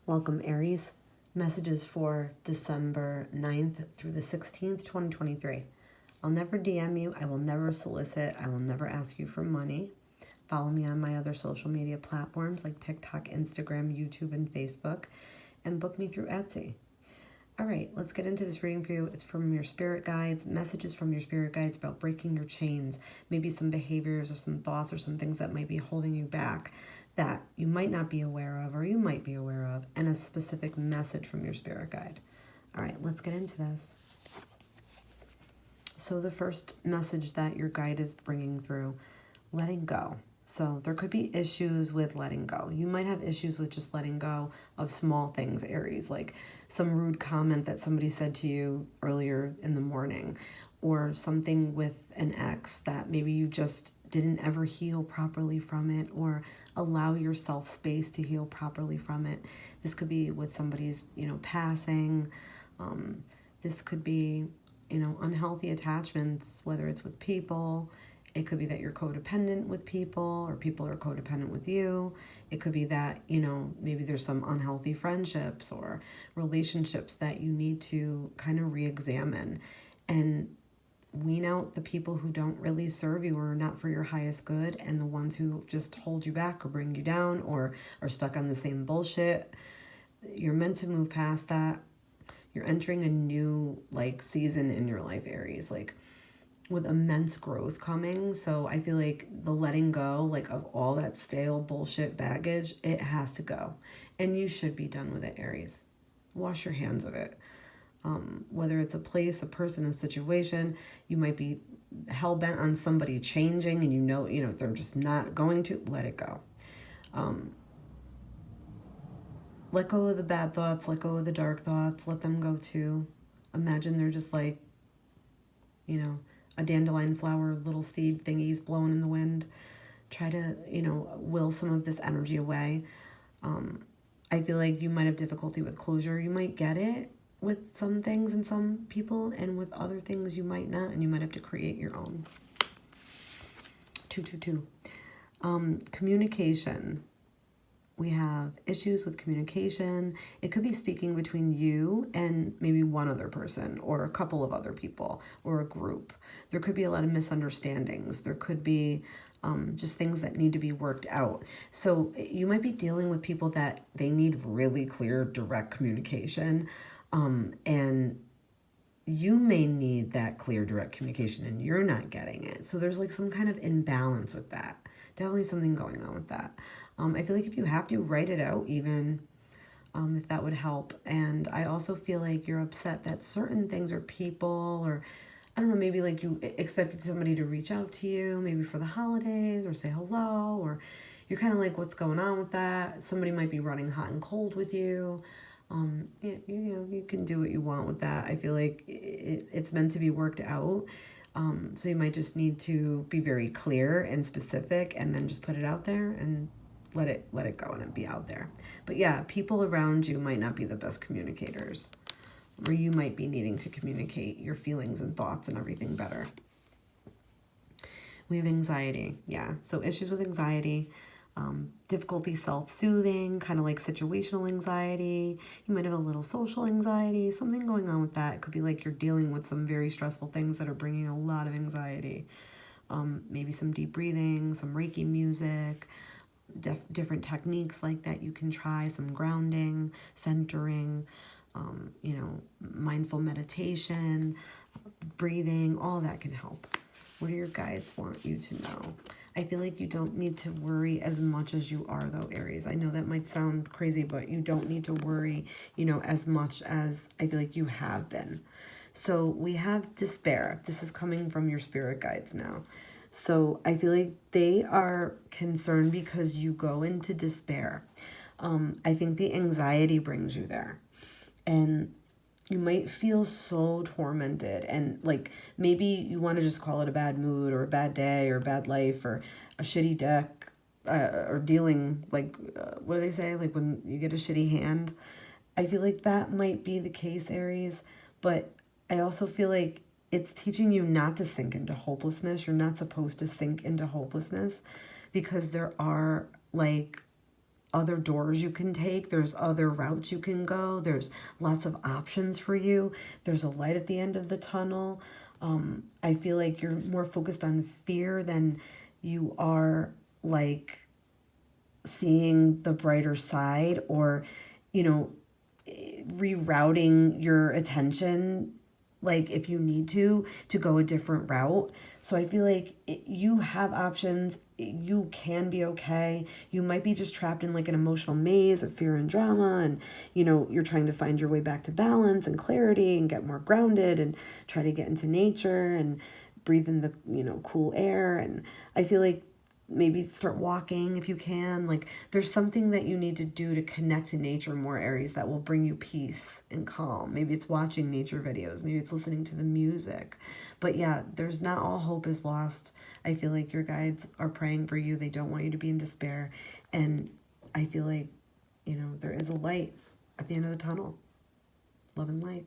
Welcome, Aries. Messages for December 9th through the 16th, 2023. I'll never DM you. I will never solicit. I will never ask you for money. Follow me on my other social media platforms like TikTok, Instagram, YouTube, and Facebook. And book me through Etsy. All right, let's get into this reading for you. It's from your spirit guides, messages from your spirit guides about breaking your chains, maybe some behaviors or some thoughts or some things that might be holding you back that you might not be aware of or you might be aware of, and a specific message from your spirit guide. All right, let's get into this. So the first message that your guide is bringing through, letting go. So there could be issues with letting go. You might have issues with just letting go of small things, Aries, like some rude comment that somebody said to you earlier in the morning, or something with an ex that maybe you just didn't ever heal properly from it, or allow yourself space to heal properly from it. This could be with somebody's, passing. This could be, unhealthy attachments, whether it's with people. It could be that you're codependent with people or people are codependent with you. It could be that, maybe there's some unhealthy friendships or relationships that you need to kind of re-examine and wean out the people who don't really serve you or are not for your highest good, and the ones who just hold you back or bring you down or are stuck on the same bullshit. You're meant to move past that. You're entering a new season in your life, Aries, with immense growth coming. So I feel like the letting go of all that stale bullshit baggage, it has to go. And you should be done with it, Aries. Wash your hands of it. Whether it's a place, a person, a situation, you might be hell-bent on somebody changing and they're just not going to, let it go. Let go of the bad thoughts, let go of the dark thoughts, let them go too. Imagine they're just a dandelion flower, little seed thingies blowing in the wind. Try to, will some of this energy away. I feel like you might have difficulty with closure. You might get it with some things and some people, and with other things you might not, and you might have to create your own. 222. Communication. We have issues with communication. It could be speaking between you and maybe one other person or a couple of other people or a group. There could be a lot of misunderstandings. There could be just things that need to be worked out. So you might be dealing with people that they need really clear, direct communication. And you may need that clear, direct communication and you're not getting it. So there's some kind of imbalance with that. Definitely something going on with that. I feel like if you have to, write it out even, if that would help. And I also feel like you're upset that certain things or people, or I don't know, maybe you expected somebody to reach out to you, maybe for the holidays or say hello, or you're kind of what's going on with that? Somebody might be running hot and cold with you. You can do what you want with that. I feel like it's meant to be worked out. So you might just need to be very clear and specific and then just put it out there and let it go and it be out there. But yeah, people around you might not be the best communicators, or you might be needing to communicate your feelings and thoughts and everything better. We have anxiety. Yeah. So issues with anxiety. Difficulty self-soothing, kind of situational anxiety. You might have a little social anxiety, something going on with that. It could be you're dealing with some very stressful things that are bringing a lot of anxiety. Maybe some deep breathing, some Reiki music, different techniques like that you can try, some grounding, centering, mindful meditation, breathing, all that can help. What do your guides want you to know? I feel like you don't need to worry as much as you are, though, Aries. I know that might sound crazy, but you don't need to worry, as much as I feel like you have been. So we have despair. This is coming from your spirit guides now. So I feel like they are concerned because you go into despair. I think the anxiety brings you there. And you might feel so tormented, and maybe you want to just call it a bad mood or a bad day or a bad life or a shitty deck, or dealing what do they say, when you get a shitty hand. I feel like that might be the case, Aries, but I also feel like it's teaching you not to sink into hopelessness. You're not supposed to sink into hopelessness, because there are other doors you can take. There's other routes you can go. There's lots of options for you. There's a light at the end of the tunnel. I feel like you're more focused on fear than you are like seeing the brighter side, or, you know, rerouting your attention, like if you need to go a different route. So I feel like you have options. You can be okay. You might be just trapped in like an emotional maze of fear and drama, and you know, you're trying to find your way back to balance and clarity and get more grounded and try to get into nature and breathe in the, you know, cool air. And I feel like maybe start walking if you can. Like there's something that you need to do to connect to nature more, Aries, that will bring you peace and calm. Maybe it's watching nature videos, maybe it's listening to the music. But yeah, there's not all hope is lost. I feel like your guides are praying for you. They don't want you to be in despair. And I feel like, you know, there is a light at the end of the tunnel. Love and light.